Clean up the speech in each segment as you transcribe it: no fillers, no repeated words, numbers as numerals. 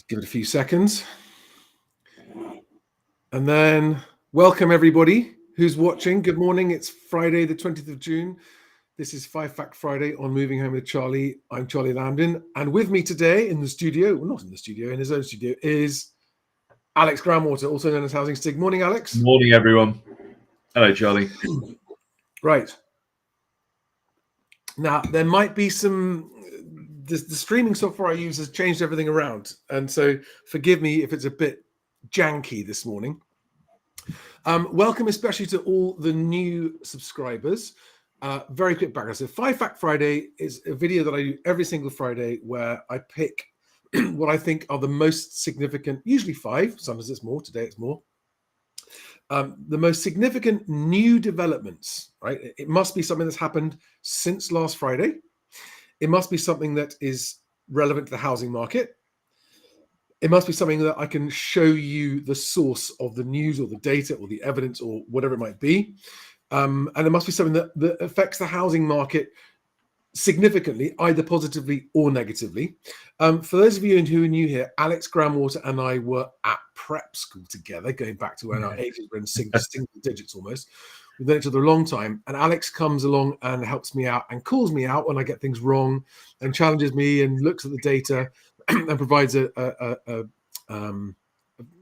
Give it a few seconds. And then welcome everybody who's watching. Good morning. It's Friday, the 20th of June. This is 5 Fact Friday on Moving Home with Charlie. I'm Charlie Lambden. And with me today in the studio, well, not in the studio, in his own studio, is Alex Groundwater, also known as Housing Stig. Morning, Alex. Morning, everyone. Hello, Charlie. Right. Now, there might be some... The streaming software I use has changed everything around. And so forgive me if it's a bit janky this morning. Welcome especially to all the new subscribers. Very quick background. So 5 Fact Friday is a video that I do every single Friday where I pick what I think are the most significant, usually 5, sometimes it's more, today it's more. The most significant new developments, right? It must be something that's happened since last Friday. It must be something that is relevant to the housing market. It must be something that I can show you the source of the news or the data or the evidence or whatever it might be. And it must be something that affects the housing market significantly, either positively or negatively. For those of you who are new here, Alex Groundwater and I were at prep school together, going back to when our ages were in single digits almost. We've known each other a long time, and Alex comes along and helps me out and calls me out when I get things wrong and challenges me and looks at the data and provides a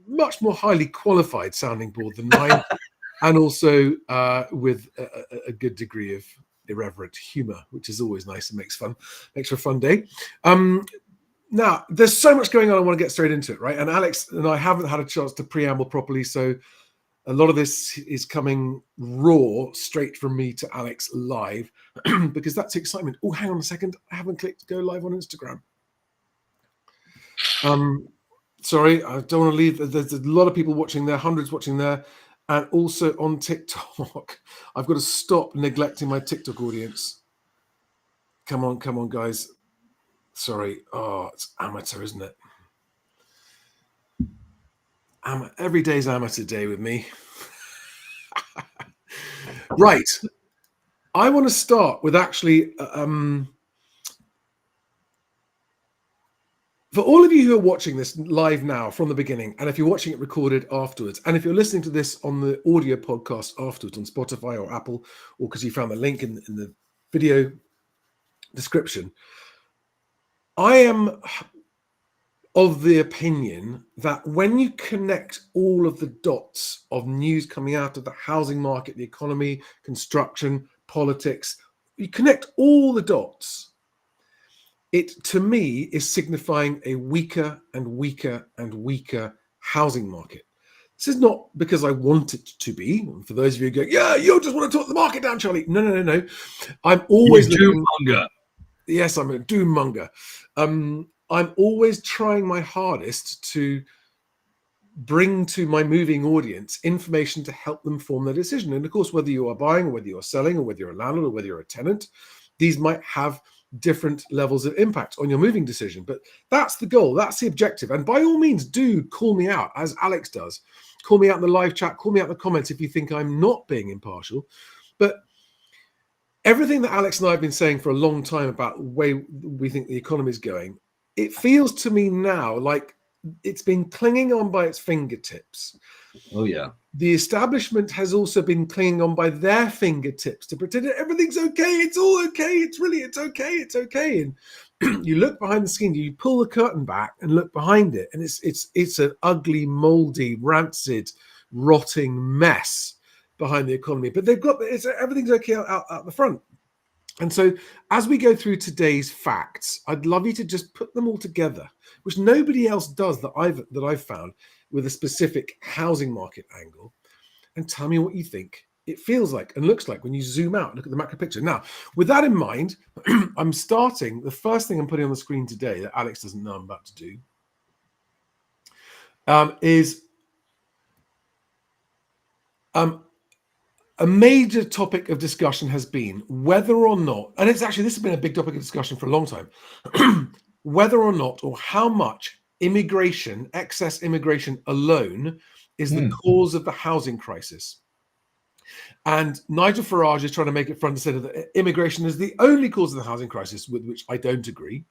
much more highly qualified sounding board than mine, and also with a good degree of irreverent humor, which is always nice and makes for a fun day. Now, there's so much going on. I want to get straight into it, right? And Alex and I haven't had a chance to preamble properly, so a lot of this is coming raw, straight from me to Alex live, because that's the excitement. Oh, hang on a second. I haven't clicked go live on Instagram. Sorry, I don't want to leave. There's a lot of people watching there, hundreds watching there, and also on TikTok. I've got to stop neglecting my TikTok audience. Come on, guys. Sorry. Oh, it's amateur, isn't it? Every day's amateur day with me. Right. I want to start with actually... for all of you who are watching this live now from the beginning, and if you're watching it recorded afterwards, and if you're listening to this on the audio podcast afterwards on Spotify or Apple, or because you found the link in the video description, I am of the opinion that when you connect all of the dots of news coming out of the housing market, the economy, construction, politics, you connect all the dots, it, to me, is signifying a weaker and weaker and weaker housing market. This is not because I want it to be. For those of you who go, yeah, you just want to talk the market down, Charlie. No. I'm always doom monger. Yes, I'm a doom monger. I'm always trying my hardest to bring to my moving audience information to help them form their decision. And of course, whether you are buying or whether you're selling or whether you're a landlord or whether you're a tenant, these might have different levels of impact on your moving decision. But that's the goal. That's the objective. And by all means, do call me out, as Alex does. Call me out in the live chat. Call me out in the comments if you think I'm not being impartial. But everything that Alex and I have been saying for a long time about the way we think the economy is going, it feels to me now like it's been clinging on by its fingertips. Oh, yeah. The establishment has also been clinging on by their fingertips to pretend that everything's okay. It's all okay. It's okay. It's okay. And you look behind the screen, you pull the curtain back and look behind it, and it's an ugly, moldy, rancid, rotting mess behind the economy. But they've got everything's okay out the front. And so as we go through today's facts, I'd love you to just put them all together, which nobody else does that I've found, with a specific housing market angle, and tell me what you think it feels like and looks like when you zoom out and look at the macro picture. Now, with that in mind, I'm starting, the first thing I'm putting on the screen today that Alex doesn't know I'm about to do is a major topic of discussion has been whether or not, and this has been a big topic of discussion for a long time, whether or not or how much excess immigration alone is the cause of the housing crisis. And Nigel Farage is trying to make it front and center that immigration is the only cause of the housing crisis, with which I don't agree.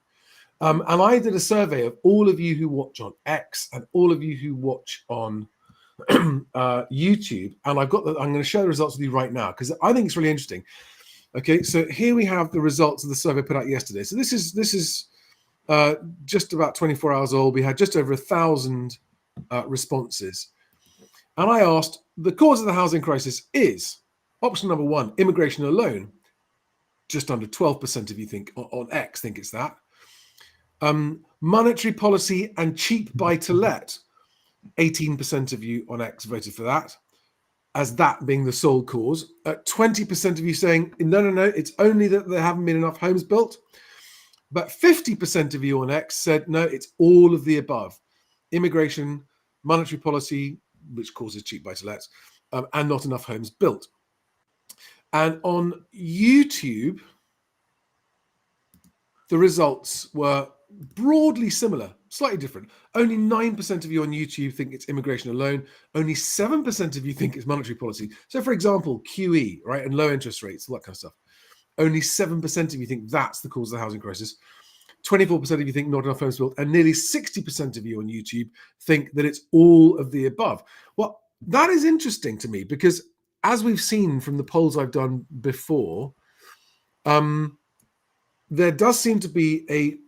And I did a survey of all of you who watch on X and all of you who watch on YouTube. And I'm going to share the results with you right now because I think it's really interesting. Okay, so here we have the results of the survey put out yesterday. So this is just about 24 hours old. We had just over 1,000 responses. And I asked, the cause of the housing crisis is option number 1, immigration alone. Just under 12% of you think on X think it's that. Monetary policy and cheap buy-to-let. 18% of you on X voted for that, as that being the sole cause. 20% of you saying, no, it's only that there haven't been enough homes built. But 50% of you on X said, no, it's all of the above. Immigration, monetary policy, which causes cheap buy-to-lets, and not enough homes built. And on YouTube, the results were broadly similar, slightly different. Only 9% of you on YouTube think it's immigration alone. Only 7% of you think it's monetary policy. So, for example, QE, right, and low interest rates, all that kind of stuff. Only 7% of you think that's the cause of the housing crisis. 24% of you think not enough homes built, and nearly 60% of you on YouTube think that it's all of the above. Well, that is interesting to me because, as we've seen from the polls I've done before, there does seem to be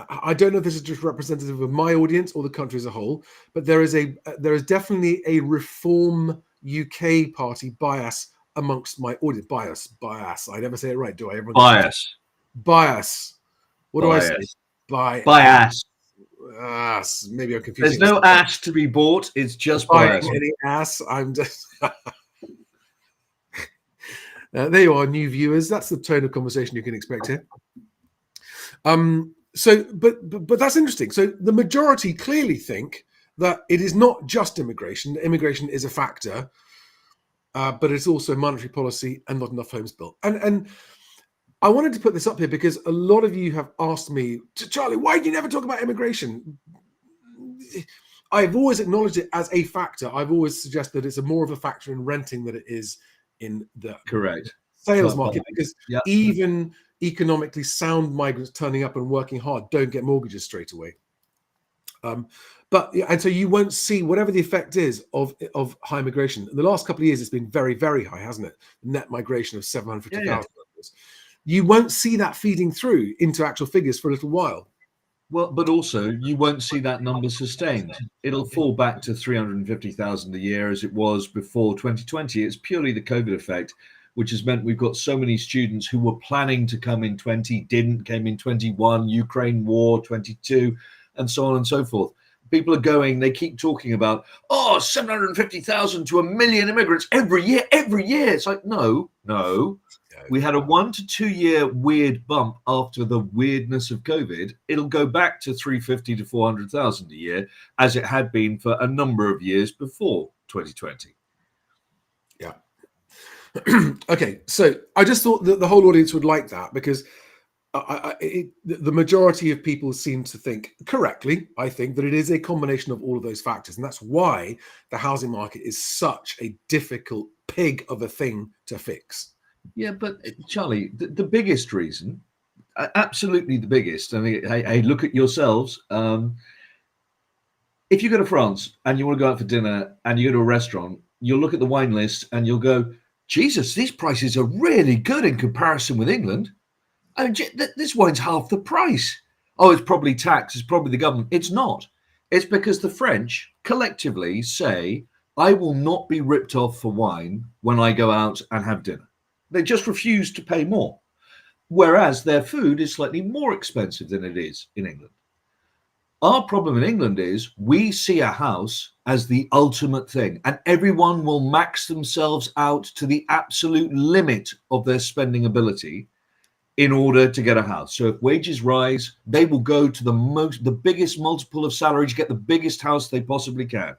I don't know if this is just representative of my audience or the country as a whole, but there is definitely a Reform UK Party bias amongst my audience. Bias. I never say it right, do I? Bias. What do I say? Bias. Maybe I'm confusing. There's no ass to be bought. It's just bias. Any ass. I'm just. There you are, new viewers. That's the tone of conversation you can expect here. But that's interesting. So the majority clearly think that it is not just immigration. Immigration is a factor, but it's also monetary policy and not enough homes built. And I wanted to put this up here because a lot of you have asked me, Charlie, why do you never talk about immigration? I've always acknowledged it as a factor. I've always suggested it's more of a factor in renting than it is in the sales market, because even economically sound migrants turning up and working hard don't get mortgages straight away. And so you won't see whatever the effect is of high migration. In the last couple of years, it's been very, very high, hasn't it? Net migration of 750,000. You won't see that feeding through into actual figures for a little while. Well, but also you won't see that number sustained. It'll fall back to 350,000 a year as it was before 2020. It's purely the COVID effect, which has meant we've got so many students who were planning to come in 20, came in 21, Ukraine war, 22, and so on and so forth. People are going, they keep talking about, 750,000 to 1 million immigrants every year. It's like, no. We had a 1 to 2 year weird bump after the weirdness of COVID. It'll go back to 350 to 400,000 a year, as it had been for a number of years before 2020. Yeah. Okay, so I just thought that the whole audience would like that because the majority of people seem to think correctly, I think, that it is a combination of all of those factors. And that's why the housing market is such a difficult pig of a thing to fix. Yeah, but Charlie, the biggest reason, absolutely the biggest, I mean, hey, look at yourselves. If you go to France and you want to go out for dinner and you go to a restaurant, you'll look at the wine list and you'll go, Jesus, these prices are really good in comparison with England. I mean, this wine's half the price. Oh, it's probably tax, it's probably the government. It's not. It's because the French collectively say, I will not be ripped off for wine when I go out and have dinner. They just refuse to pay more, whereas their food is slightly more expensive than it is in England. Our problem in England is we see a house as the ultimate thing, and everyone will max themselves out to the absolute limit of their spending ability in order to get a house. So if wages rise, they will go to the biggest multiple of salary to get the biggest house they possibly can.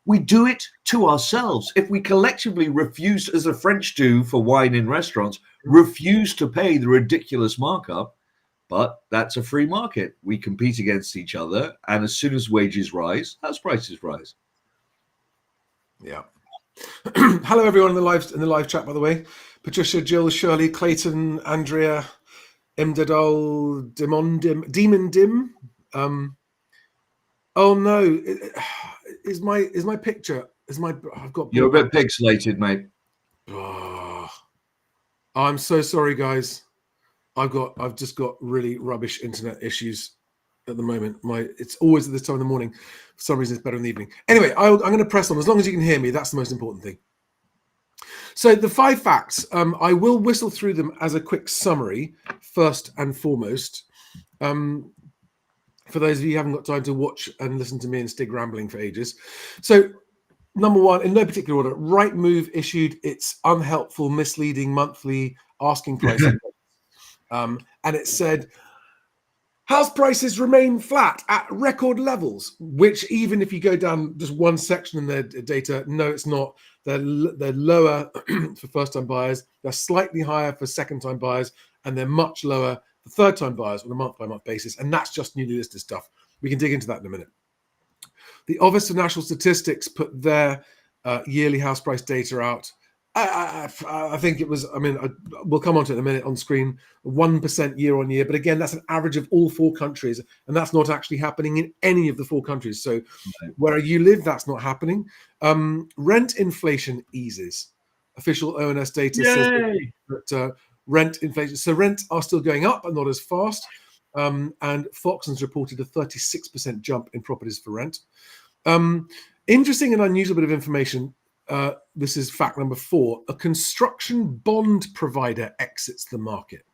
We do it to ourselves. If we collectively refuse, as the French do for wine in restaurants, refuse to pay the ridiculous markup, but that's a free market. We compete against each other, and as soon as wages rise, house prices rise. Yeah. Hello, everyone in the live chat, by the way. Patricia, Jill, Shirley, Clayton, Andrea, Imdadol Demon Dim. Oh no, is my picture? I've got You're a bit broadband. pixelated, mate. Oh, I'm so sorry, guys. I've just got really rubbish internet issues at the moment. It's always at this time in the morning. For some reason, it's better in the evening. Anyway, I'm going to press on. As long as you can hear me, that's the most important thing. So the 5 facts, I will whistle through them as a quick summary, first and foremost. For those of you who haven't got time to watch and listen to me and Stig rambling for ages. So number 1, in no particular order, Rightmove issued its unhelpful, misleading monthly asking price. And it said, house prices remain flat at record levels, which even if you go down just one section in their data, no, it's not. They're lower for first-time buyers. They're slightly higher for second-time buyers, and they're much lower for third-time buyers on a month-by-month basis. And that's just newly listed stuff. We can dig into that in a minute. The Office for National Statistics put their yearly house price data out. I think it was, we'll come on to it in a minute on screen, 1% year on year. But again, that's an average of all 4 countries. And that's not actually happening in any of the 4 countries. So where you live, that's not happening. Rent inflation eases. Official ONS data says that rent inflation. So rents are still going up, but not as fast. And Foxtons reported a 36% jump in properties for rent. Interesting and unusual bit of information. This is fact number 4. A construction bond provider exits the market.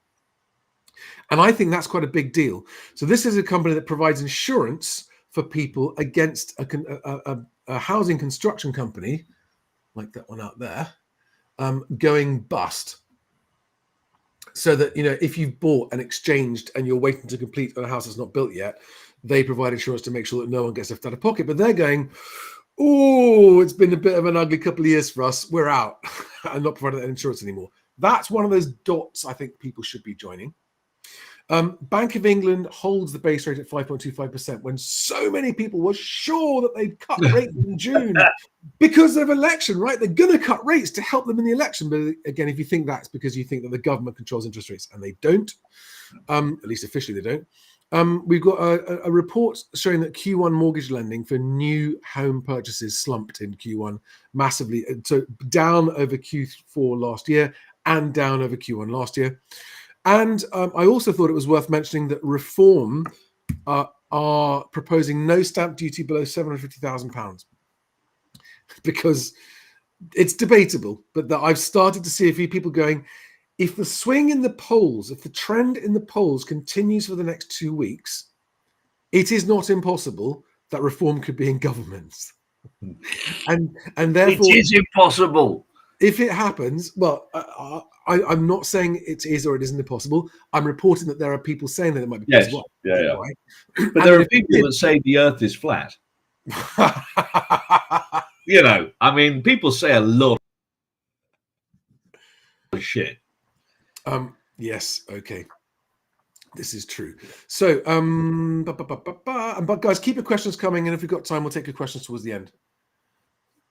And I think that's quite a big deal. So this is a company that provides insurance for people against a housing construction company, like that one out there, going bust. So that, if you've bought and exchanged and you're waiting to complete on a house that's not built yet, they provide insurance to make sure that no one gets left out of pocket. But they're going, oh, it's been a bit of an ugly couple of years for us. We're out and not providing that insurance anymore. That's one of those dots I think people should be joining. Bank of England holds the base rate at 5.25% when so many people were sure that they'd cut rates in June because of election, right? They're going to cut rates to help them in the election. But again, if you think that's because you think that the government controls interest rates, and they don't, at least officially they don't. We've got a report showing that Q1 mortgage lending for new home purchases slumped in Q1 massively, so down over Q4 last year and down over Q1 last year. And I also thought it was worth mentioning that Reform are proposing no stamp duty below £750,000 because it's debatable, but that I've started to see a few people going, if the swing in the polls, if the trend in the polls continues for the next 2 weeks, it is not impossible that Reform could be in government. and therefore, it is impossible. If it happens, well, I'm not saying it is or it isn't impossible. I'm reporting that there are people saying that it might be possible. Yeah. Right? But there are people that say the Earth is flat. People say a lot of shit. Yes. Okay. This is true. So, but guys, keep your questions coming, and if we've got time, we'll take your questions towards the end.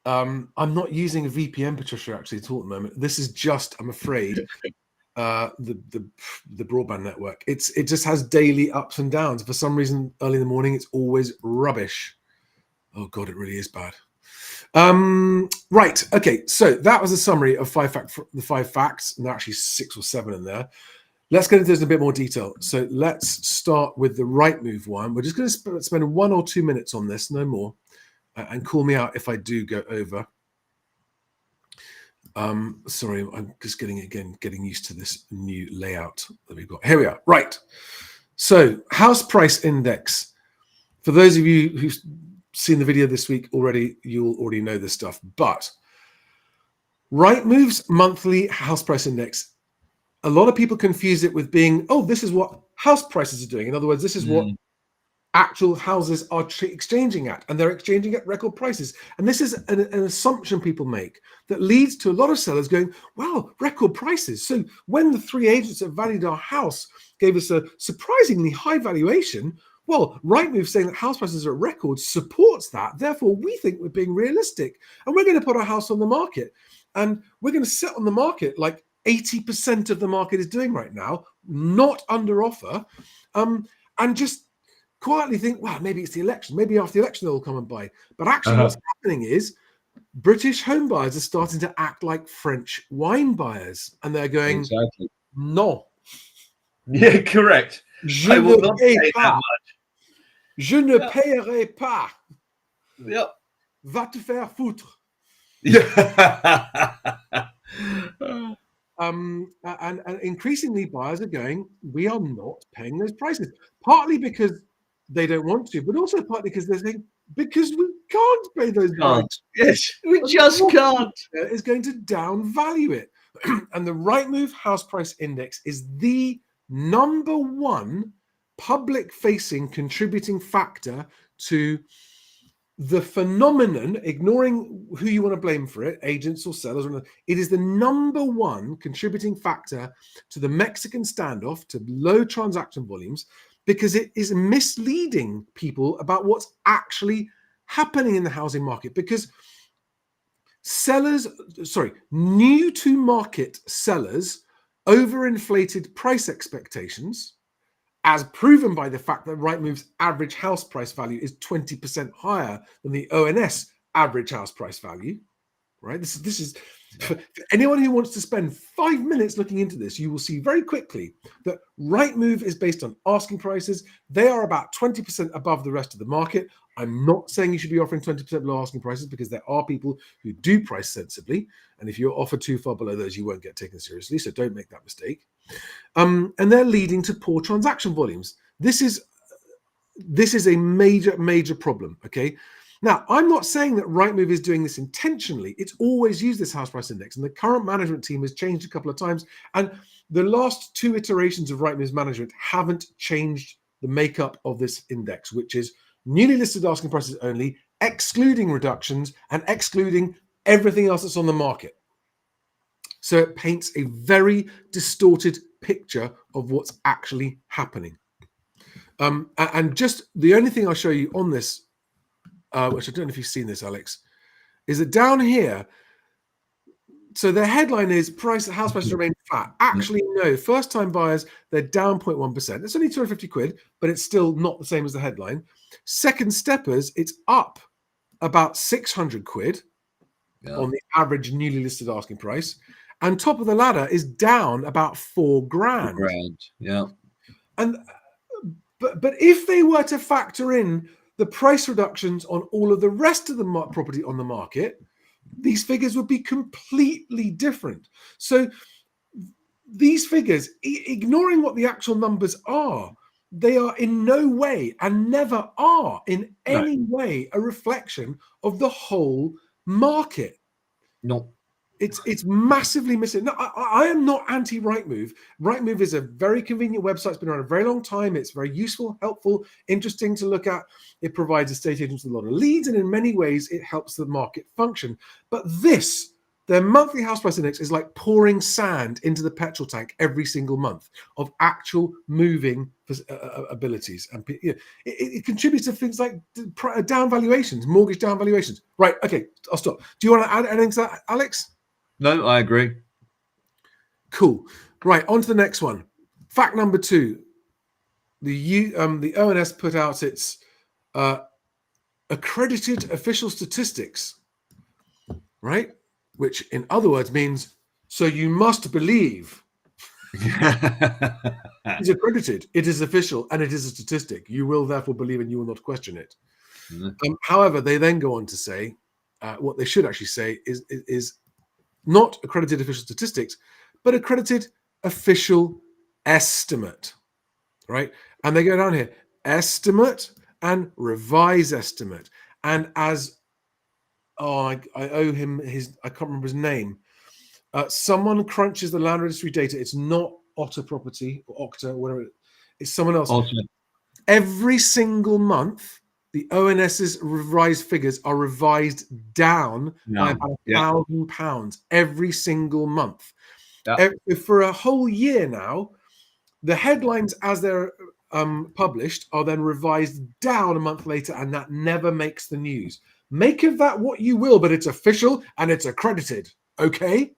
I'm not using a VPN, Patricia, actually, at all at the moment. This is just, I'm afraid, the broadband network. It just has daily ups and downs. For some reason, early in the morning, it's always rubbish. Oh God, it really is bad. Right. Okay. So that was a summary of the 5 facts, and there are actually 6 or 7 in there. Let's get into this in a bit more detail. So let's start with the Rightmove one. We're just going to spend 1 or 2 minutes on this, no more. And call me out if I do go over. Sorry, I'm just getting used to this new layout that we've got. Here we are. Right. So house price index. For those of you who've seen the video this week already, you'll already know this stuff. But Rightmove's monthly house price index, a lot of people confuse it with being, oh, this is what house prices are doing. In other words, this is what actual houses are exchanging at, and they're exchanging at record prices. And this is an assumption people make that leads to a lot of sellers going, wow, record prices. So when the 3 agents that valued our house gave us a surprisingly high valuation, well, Rightmove saying that house prices are at record supports that. Therefore, we think we're being realistic, and we're going to put our house on the market, and we're going to sit on the market like 80% of the market is doing right now, not under offer, and just quietly think, well, maybe it's the election. Maybe after the election they'll come and buy. But actually, what's happening is British home buyers are starting to act like French wine buyers, and they're going, Exactly. "Non, Yeah, correct. je I will ne not paie pay that pas. Je ne paierai pas. Yep. Va te faire foutre." Yeah. And increasingly buyers are going, we are not paying those prices, partly because they don't want to, but also partly because they're saying, because we can't pay those prices. Yes, we just can't. Is going to downvalue it. And the Rightmove House Price Index is the number one public-facing contributing factor to the phenomenon, ignoring who you want to blame for it, agents or sellers, it is the number one contributing factor to the Mexican standoff, to low transaction volumes, because it is misleading people about what's actually happening in the housing market. Because new to market sellers overinflated price expectations, as proven by the fact that Rightmove's average house price value is 20% higher than the ONS average house price value, right? This is for anyone who wants to spend 5 minutes looking into this, you will see very quickly that Rightmove is based on asking prices. They are about 20% above the rest of the market. I'm not saying you should be offering 20% below asking prices, because there are people who do price sensibly. And if you're offered too far below those, you won't get taken seriously. So don't make that mistake. And they're leading to poor transaction volumes. This is a major problem. Okay. Now, I'm not saying that Rightmove is doing this intentionally. It's always used this house price index, and the current management team has changed a couple of times. And the last two iterations of Rightmove's management haven't changed the makeup of this index, which is newly listed asking prices only, excluding reductions and excluding everything else that's on the market. So it paints a very distorted picture of what's actually happening. And just the only thing I'll show you on this, which I don't know if you've seen this, Alex, is that down here, so the headline is house prices remain flat. Actually, no, first time buyers, they're down 0.1%. It's only 250 quid, but it's still not the same as the headline. Second steppers, it's up about 600 quid on the average newly listed asking price. And top of the ladder is down about £4,000. Yeah. And but if they were to factor in the price reductions on all of the rest of the property on the market, these figures would be completely different. So these figures, ignoring what the actual numbers are, they are in no way, and never are in any way, a reflection of the whole market. No. It's massively missing. No, I am not anti-Rightmove. Rightmove is a very convenient website. It's been around a very long time. It's very useful, helpful, interesting to look at. It provides estate agents with a lot of leads, and in many ways, it helps the market function. But their monthly house price index is like pouring sand into the petrol tank every single month of actual moving abilities. And it contributes to things like down valuations, mortgage down valuations. Right, okay, I'll stop. Do you want to add anything to that, Alex? No, I agree. Cool. Right, on to the next one. Fact number 2. The ONS put out its accredited official statistics, right? Which in other words means, so you must believe. It's accredited, it is official, and it is a statistic. You will therefore believe, and you will not question it. However, they then go on to say, what they should actually say is not accredited official statistics, but accredited official estimate, right? And they go down here, estimate and revise estimate. And as, I owe him I can't remember his name. Someone crunches the land registry data. It's not Otter Property or Octa, whatever. It's someone else. Every single month, the ONS's revised figures are revised down by about £1,000 every single month. For a whole year now, the headlines as they're published are then revised down a month later, and that never makes the news. Make of that what you will, but it's official and it's accredited. Okay?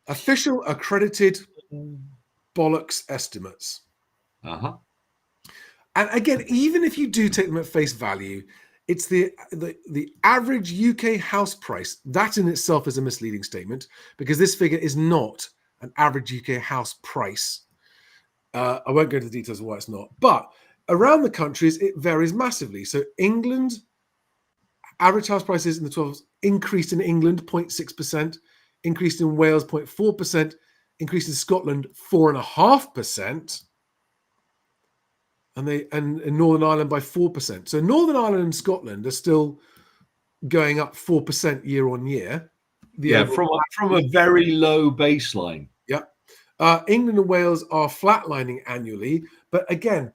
Official, accredited, bollocks estimates. Uh-huh. And again, even if you do take them at face value, it's the average UK house price. That in itself is a misleading statement, because this figure is not an average UK house price. I won't go into the details of why it's not, but around the countries, it varies massively. So England, average house prices in the 12 increased in England 0.6%, increased in Wales 0.4%, increased in Scotland 4.5%, and in Northern Ireland by 4%. So Northern Ireland and Scotland are still going up 4% year on year. From a very low baseline. Yeah. England and Wales are flatlining annually, but again,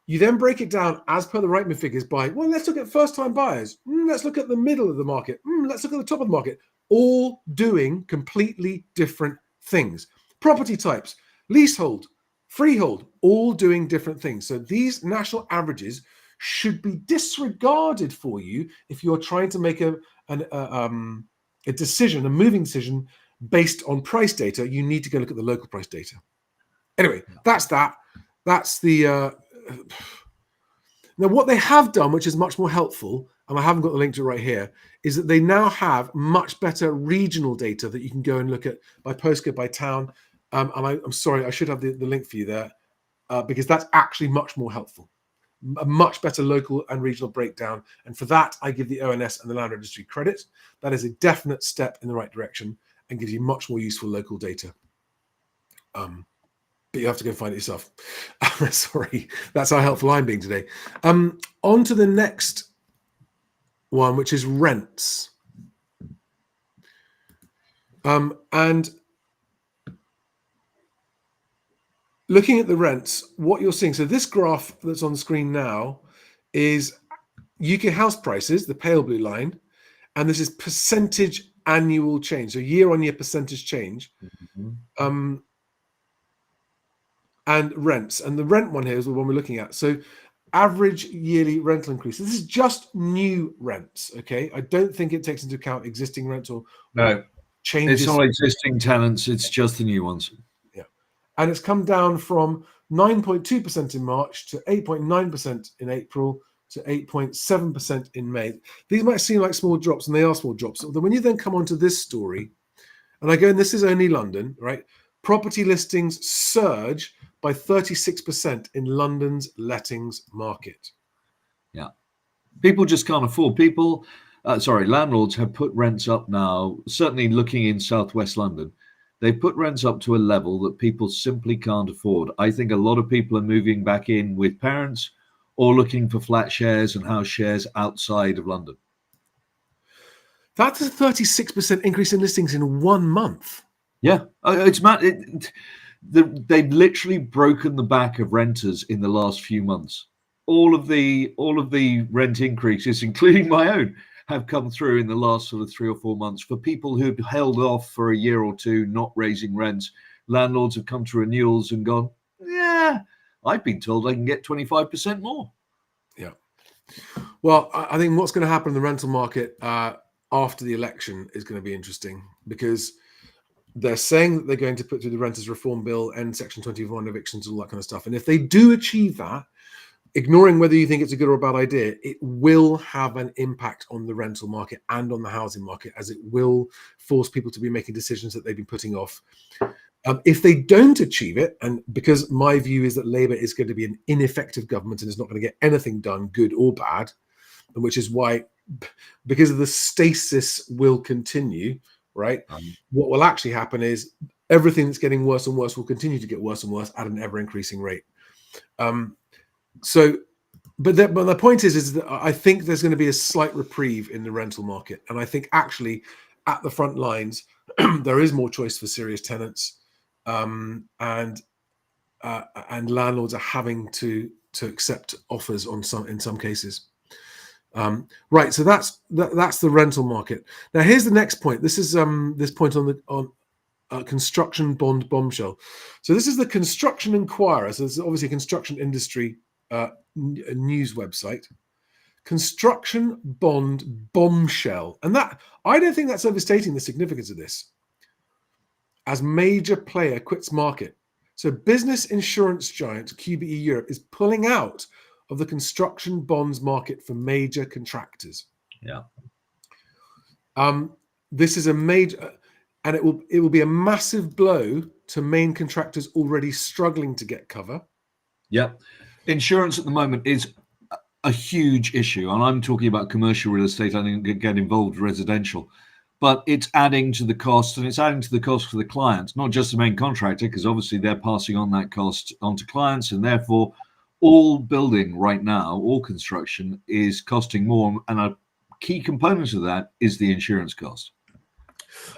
you then break it down as per the Rightmove figures by, well, let's look at first-time buyers. Let's look at the middle of the market. Let's look at the top of the market. All doing completely different things. Property types, leasehold, freehold, all doing different things. So these national averages should be disregarded for you if you're trying to make a decision, a moving decision based on price data. You need to go look at the local price data. Anyway, that's that. That's the... Now, what they have done, which is much more helpful, and I haven't got the link to it right here, is that they now have much better regional data that you can go and look at by postcode, by town. And I'm sorry, I should have the link for you there, because that's actually much more helpful. A much better local and regional breakdown. And for that, I give the ONS and the Land Registry credit. That is a definite step in the right direction and gives you much more useful local data. But you have to go find it yourself. Sorry, that's how helpful I'm being today. On to the next one, which is rents. And looking at the rents, what you're seeing, so this graph that's on the screen now is UK house prices, the pale blue line, and this is percentage annual change, so year-on-year percentage change. Mm-hmm. And rents, and the rent one here is the one we're looking at. So average yearly rental increase. This is just new rents, okay? I don't think it takes into account existing rents or changes. It's not existing tenants, it's just the new ones. Yeah. And it's come down from 9.2% in March to 8.9% in April to 8.7% in May. These might seem like small drops, and they are small drops. So when you then come onto this story, and again, this is only London, right? Property listings surge by 36% in London's lettings market. Yeah. People just can't afford. Landlords have put rents up now, certainly looking in southwest London. They've put rents up to a level that people simply can't afford. I think a lot of people are moving back in with parents or looking for flat shares and house shares outside of London. That's a 36% increase in listings in 1 month. Yeah, it's mad. They've literally broken the back of renters in the last few months. All of the rent increases, including my own, have come through in the last sort of 3 or 4 months. For people who'd held off for a year or two, not raising rents, landlords have come to renewals and gone, yeah, I've been told I can get 25% more. Yeah. Well, I think what's going to happen in the rental market after the election is going to be interesting, because they're saying that they're going to put through the Renters Reform Bill, end Section 21 evictions, all that kind of stuff. And if they do achieve that, ignoring whether you think it's a good or a bad idea, it will have an impact on the rental market and on the housing market, as it will force people to be making decisions that they've been putting off. If they don't achieve it, and because my view is that Labour is going to be an ineffective government and is not going to get anything done, good or bad, and which is why, because of the stasis will continue, right? What will actually happen is everything that's getting worse and worse will continue to get worse and worse at an ever-increasing rate. But the point is that I think there's going to be a slight reprieve in the rental market, and I think actually at the front lines there is more choice for serious tenants, and landlords are having to accept offers in some cases. Right, so that's the rental market. Now here's the next point. This is this point on construction bond bombshell. So this is the Construction Inquirer. So this is obviously a construction industry news website. Construction bond bombshell, and that, I don't think that's overstating the significance of this. As major player quits market. So business insurance giant QBE Europe is pulling out of the construction bonds market for major contractors. Yeah. This is a major, and it will be a massive blow to main contractors already struggling to get cover. Yeah. Insurance at the moment is a huge issue, and I'm talking about commercial real estate. I didn't get involved with residential, but it's adding to the cost, and it's adding to the cost for the clients, not just the main contractor, because obviously they're passing on that cost onto clients, and therefore all building right now, all construction is costing more, and a key component of that is the insurance cost.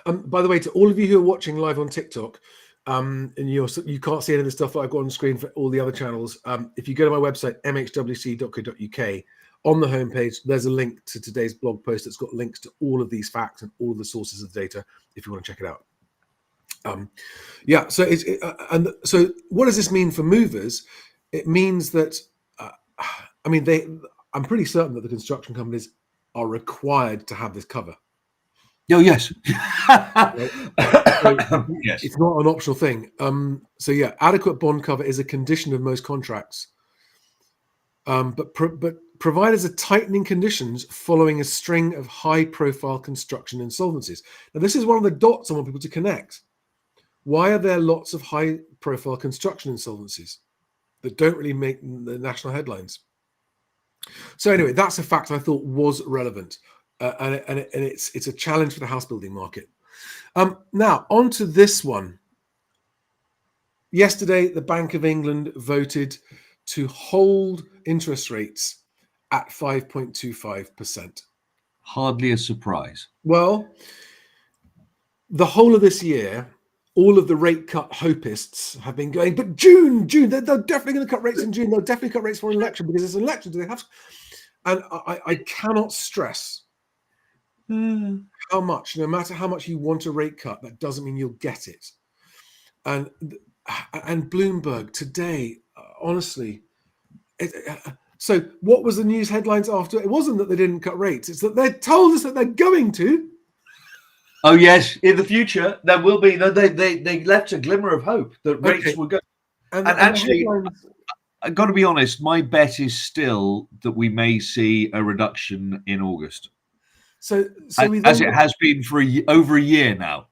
By the way, to all of you who are watching live on TikTok, and you can't see any of the stuff that I've got on screen for all the other channels. If you go to my website, mhwc.co.uk, on the homepage, there's a link to today's blog post that's got links to all of these facts and all of the sources of data if you want to check it out. So what does this mean for movers? It means that, I'm pretty certain that the construction companies are required to have this cover. Oh, yes. Right? Yes. It's not an optional thing. Adequate bond cover is a condition of most contracts. But providers are tightening conditions following a string of high-profile construction insolvencies. Now, this is one of the dots I want people to connect. Why are there lots of high-profile construction insolvencies that don't really make the national headlines? So anyway, that's a fact I thought was relevant. And it's a challenge for the house building market. Now, on to this one. Yesterday, the Bank of England voted to hold interest rates at 5.25%. Hardly a surprise. Well, the whole of this year, all of the rate cut hopists have been going, but June, they're definitely going to cut rates in June. They'll definitely cut rates for an election because it's an election. Do they have to? And I cannot stress how much, no matter how much you want a rate cut, that doesn't mean you'll get it. And Bloomberg today, honestly, so what was the news headlines after? It wasn't that they didn't cut rates. It's that they told us that they're going to. Oh, yes. In the future, there will be. They left a glimmer of hope that rates will go. And actually, I've got to be honest, my bet is still that we may see a reduction in August. So as it has been for over a year now.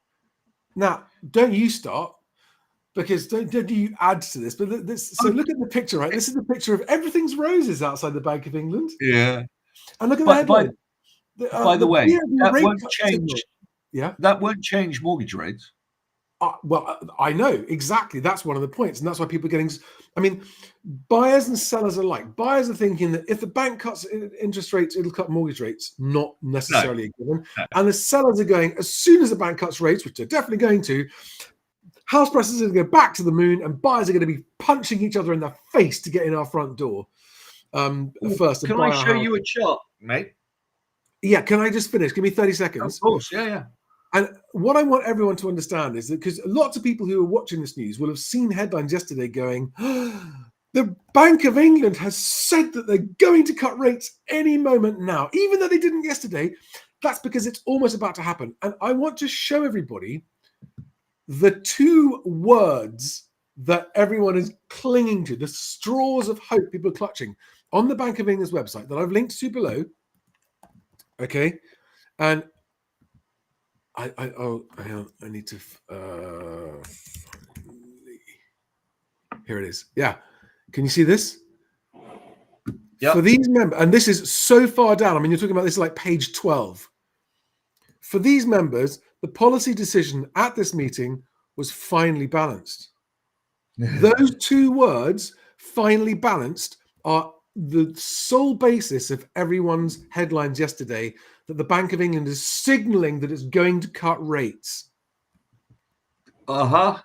Now, don't you start, because don't you add to this. But so look at the picture, right? This is the picture of everything's roses outside the Bank of England. Yeah. And look at the headline. By the way, that won't change. Yeah. That won't change mortgage rates. I know exactly. That's one of the points, and that's why people are getting. I mean, buyers and sellers alike. Buyers are thinking that if the bank cuts interest rates, it'll cut mortgage rates. Not necessarily a given. No. And the sellers are going, as soon as the bank cuts rates, which they're definitely going to, house prices are going to go back to the moon, and buyers are going to be punching each other in the face to get in our front door. First, can I show you a chart, mate? Yeah. Can I just finish? Give me 30 seconds. Of course. Yeah. And what I want everyone to understand is that, because lots of people who are watching this news will have seen headlines yesterday going, the Bank of England has said that they're going to cut rates any moment now, even though they didn't yesterday. That's because it's almost about to happen. And I want to show everybody the two words that everyone is clinging to, the straws of hope people are clutching on the Bank of England's website that I've linked to below. Okay. And hang on, I need to here it is. Yeah. Can you see this? Yeah. For these members, and this is so far down. I mean, you're talking about this like page 12. For these members, the policy decision at this meeting was finely balanced. Those two words, finely balanced, are the sole basis of everyone's headlines yesterday, that the Bank of England is signaling that it's going to cut rates. Okay,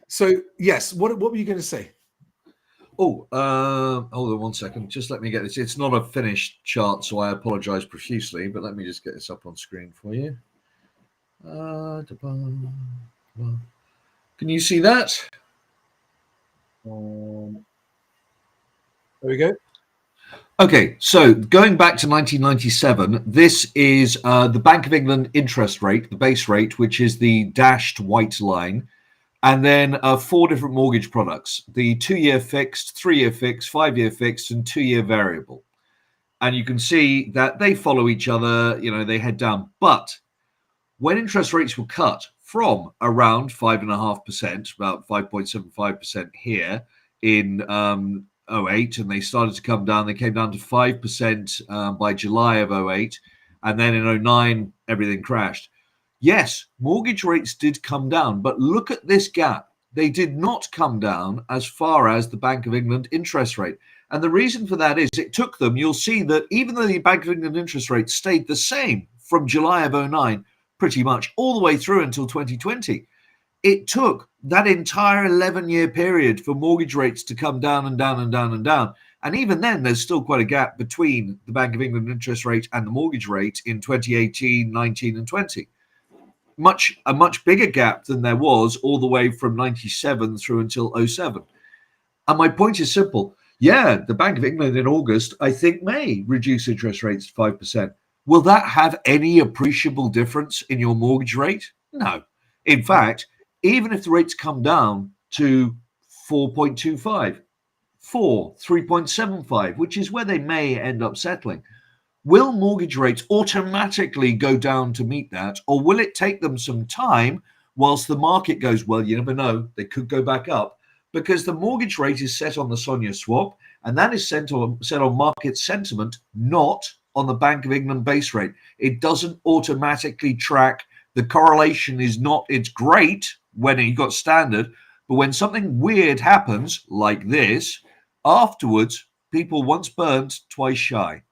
so yes, what were you going to say? Hold on 1 second. Just let me get this. It's not a finished chart, so I apologize profusely, but let me just get this up on screen for you. Can you see that? There we go. Okay, so going back to 1997, this is the Bank of England interest rate, the base rate, which is the dashed white line. and then 4 different mortgage products: the 2-year fixed, 3-year fixed, 5-year fixed, and 2-year variable. And you can see that they follow each other, they head down. But when interest rates were cut from around 5.5%, about 5.75% here in 08, and they started to come down, they came down to 5% by July of 08, and then in 09, everything crashed. Yes, mortgage rates did come down, but look at this gap. They did not come down as far as the Bank of England interest rate. And the reason for that is it took them, you'll see that even though the Bank of England interest rate stayed the same from July of 09, pretty much all the way through until 2020, it took that entire 11-year period for mortgage rates to come down and down and down and down. And even then, there's still quite a gap between the Bank of England interest rate and the mortgage rate in 2018, 19, and 20. A much bigger gap than there was all the way from 97 through until 07. And my point is simple. Yeah, the Bank of England in August, I think, may reduce interest rates to 5%. Will that have any appreciable difference in your mortgage rate? No. In fact, even if the rates come down to 4.25, 3.75, which is where they may end up settling, will mortgage rates automatically go down to meet that, or will it take them some time whilst the market goes, well, you never know, they could go back up, because the mortgage rate is set on the SONIA swap, and that is set on market sentiment, not on the Bank of England base rate. It doesn't automatically track. The correlation is not, it's great when you got standard, but when something weird happens like this, afterwards, people once burnt, twice shy.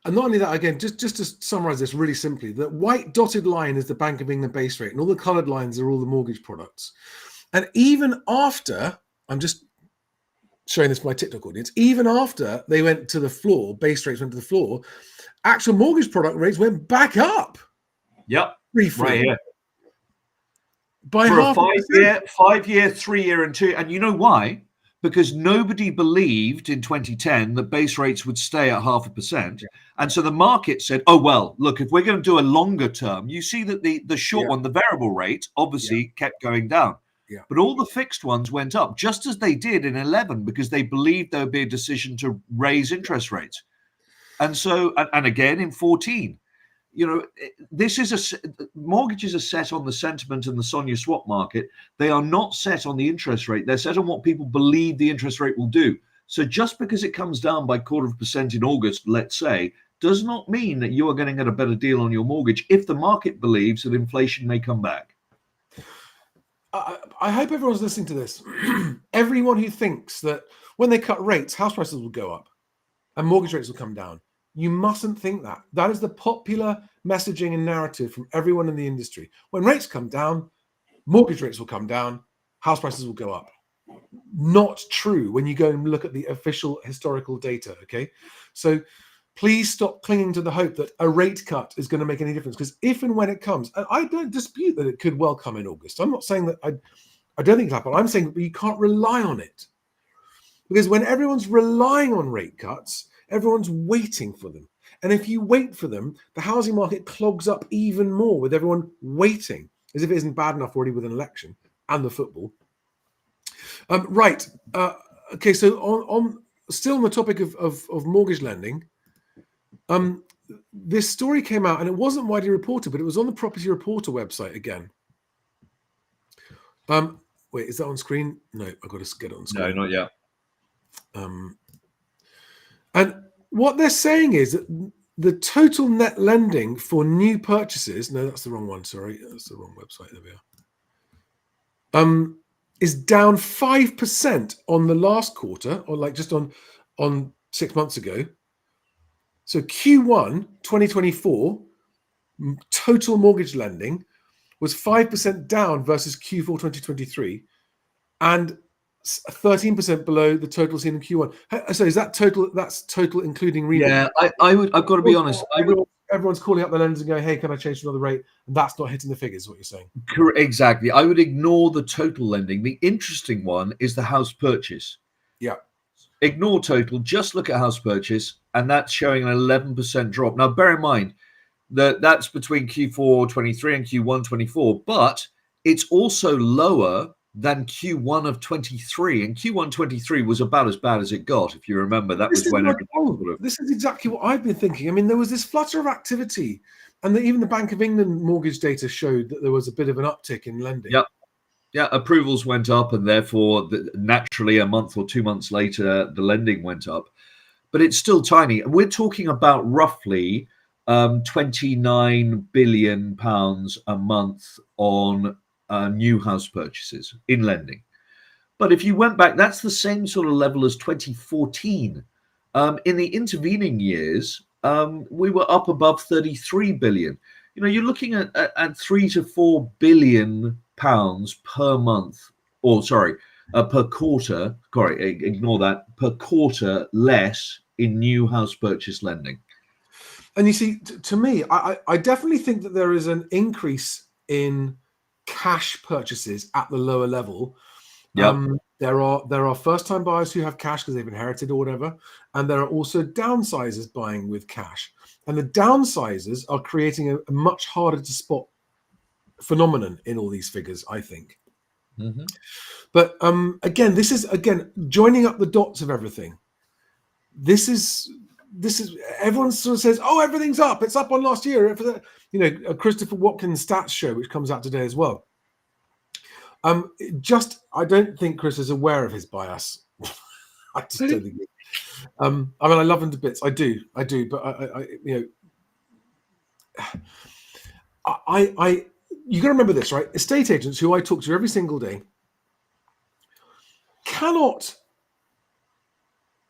And not only that, again, just to summarize this really simply, the white dotted line is the Bank of England base rate, and all the colored lines are all the mortgage products. And even after, I'm just showing this for my TikTok audience, even after they went to the floor, base rates went to the floor, actual mortgage product rates went back up. Yep. Briefly. Right here. By For half a 5-year, 3-year, and 2. And you know why? Because nobody believed in 2010 that base rates would stay at 0.5%. Yeah. And so the market said, oh, well, look, if we're going to do a longer term, you see that the short one, the variable rate, obviously kept going down. Yeah. But all the fixed ones went up, just as they did in 11, because they believed there would be a decision to raise interest rates. And so, and again in 14, this is mortgages are set on the sentiment and the SONIA swap market. They are not set on the interest rate. They're set on what people believe the interest rate will do. So just because it comes down by 0.25% in August, let's say, does not mean that you are going to get a better deal on your mortgage if the market believes that inflation may come back. I hope everyone's listening to this. Everyone who thinks that when they cut rates, house prices will go up and mortgage rates will come down. You mustn't think that. That is the popular messaging and narrative from everyone in the industry. When rates come down, mortgage rates will come down, house prices will go up. Not true when you go and look at the official historical data, okay? So please stop clinging to the hope that a rate cut is going to make any difference, because if and when it comes, and I don't dispute that it could well come in August. I'm not saying that I don't think it'll happen. I'm saying that you can't rely on it. Because when everyone's relying on rate cuts, everyone's waiting for them. And if you wait for them, the housing market clogs up even more with everyone waiting, as if it isn't bad enough already with an election and the football. Right. Okay, so on still on the topic of mortgage lending, this story came out, and it wasn't widely reported, but it was on the Property Reporter website again. Wait, is that on screen? No, I've got to get it on screen. No, not yet. And what they're saying is that the total net lending for new purchases, no, that's the wrong one, sorry, that's the wrong website, there we are, is down 5% on the last quarter, or like just on 6 months ago. So Q1 2024, total mortgage lending was 5% down versus Q4 2023, and 13% below the total seen in Q1. So is that total? That's total including remortgage? Yeah, I've got to be honest. Everyone's calling up the lenders and going, "Hey, can I change to another rate?" And that's not hitting the figures. Is what you're saying? Exactly. I would ignore the total lending. The interesting one is the house purchase. Yeah. Ignore total. Just look at house purchase, and that's showing an 11% drop. Now, bear in mind that that's between Q4 23 and Q1 24, but it's also lower than Q1 of 23, and Q1 23 was about as bad as it got. If you remember, that This was is when my everything point. sort of, This is exactly what I've been thinking. I mean, there was this flutter of activity, and even the Bank of England mortgage data showed that there was a bit of an uptick in lending. yeah, approvals went up, and therefore, naturally, a month or 2 months later, the lending went up. But it's still tiny. We're talking about roughly 29 billion pounds a month on new house purchases in lending. But if you went back, that's the same sort of level as 2014. In the intervening years, we were up above 33 billion. You know, you're looking at 3 to 4 billion pounds per month, or sorry, per quarter. Sorry, ignore that. Per quarter less in new house purchase lending. And you see, to me, I definitely think that there is an increase in cash purchases at the lower level. Yep. There are first-time buyers who have cash because they've inherited or whatever, and there are also downsizers buying with cash. And the downsizers are creating a much harder to spot phenomenon in all these figures, I think. Mm-hmm. But again, this is joining up the dots of everything. This is everyone sort of says, oh, everything's up. It's up on last year. You know, a Christopher Watkins stats show, which comes out today as well. I don't think Chris is aware of his bias. I just don't think. I mean, I love him to bits. I do. But I you know, you got to remember this, right? Estate agents who I talk to every single day cannot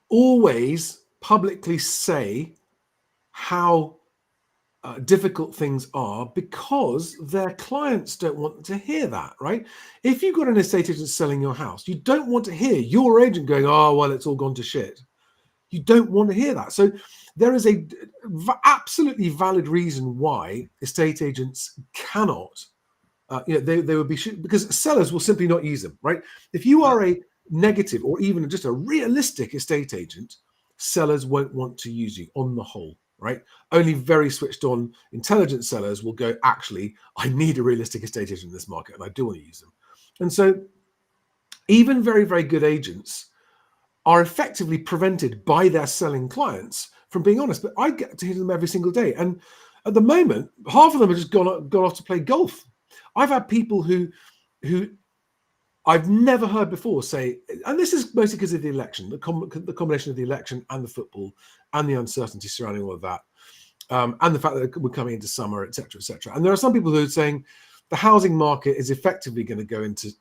always publicly say how difficult things are because their clients don't want to hear that, right? If you've got an estate agent selling your house, you don't want to hear your agent going, oh, well, it's all gone to shit. You don't want to hear that. So there is a absolutely valid reason why estate agents cannot, you know, they would be, because sellers will simply not use them, right? If you are a negative or even just a realistic estate agent, sellers won't want to use you on the whole, right? Only very switched on intelligent sellers will go, actually, I need a realistic estate agent in this market and I do want to use them. And so even very, very good agents are effectively prevented by their selling clients from being honest. But I get to hear them every single day. And at the moment, half of them have just gone off to play golf. I've had people who I've never heard before say, and this is mostly because of the election, the combination of the election and the football and the uncertainty surrounding all of that, and the fact that we're coming into summer, et cetera, et cetera. And there are some people who are saying the housing market is effectively going to go into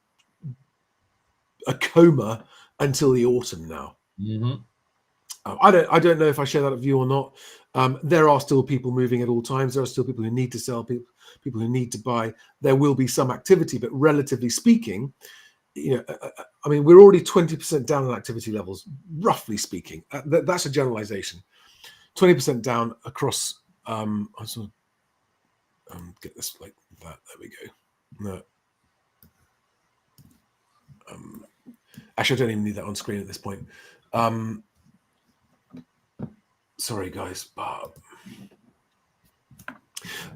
a coma until the autumn now. Mm-hmm. I don't know if I share that view or not. There are still people moving at all times. There are still people who need to sell, people who need to buy. There will be some activity, but relatively speaking, you know, I mean, we're already 20% down on activity levels, roughly speaking. That's a generalization. 20% down across. I sort of get this like that. There we go. No. Actually, I don't even need that on screen at this point. Sorry, guys.